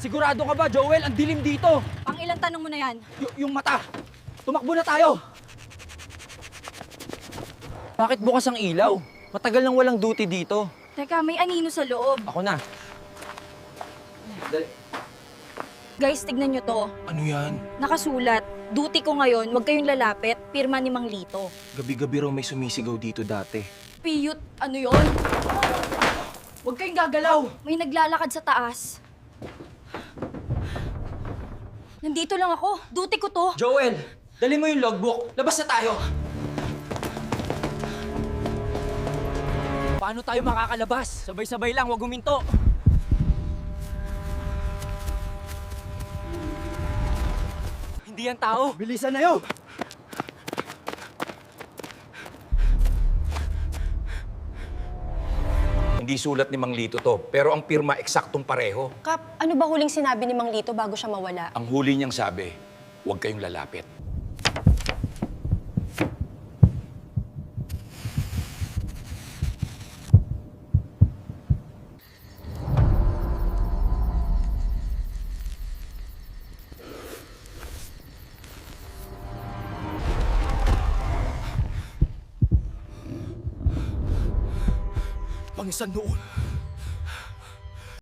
Sigurado ka ba, Joel? Ang dilim dito. Pang ilang tanong mo na yan? Yung mata. Tumakbo na tayo. Bakit bukas ang ilaw? Matagal nang walang duty dito. Teka, may anino sa loob. Ako na. Dali. Guys, tignan nyo to. Ano yan? Nakasulat. Duty ko ngayon, huwag kayong lalapit. Pirma ni Mang Lito. Gabi-gabi raw may sumisigaw dito dati. Piyut, ano yon? Huwag kayong gagalaw. May naglalakad sa taas. Nandito lang ako. Duty ko to. Joel, dali mo yung logbook. Labas na tayo. Paano tayo makakalabas? Sabay-sabay lang, huwag huminto. Hindi yan tao. Bilisan na yun. Hindi sulat ni Mang Lito to, pero ang pirma eksaktong pareho. Kap, ano ba huling sinabi ni Mang Lito bago siya mawala? Ang huli niyang sabi, huwag kayong lalapit. Pangisan noon.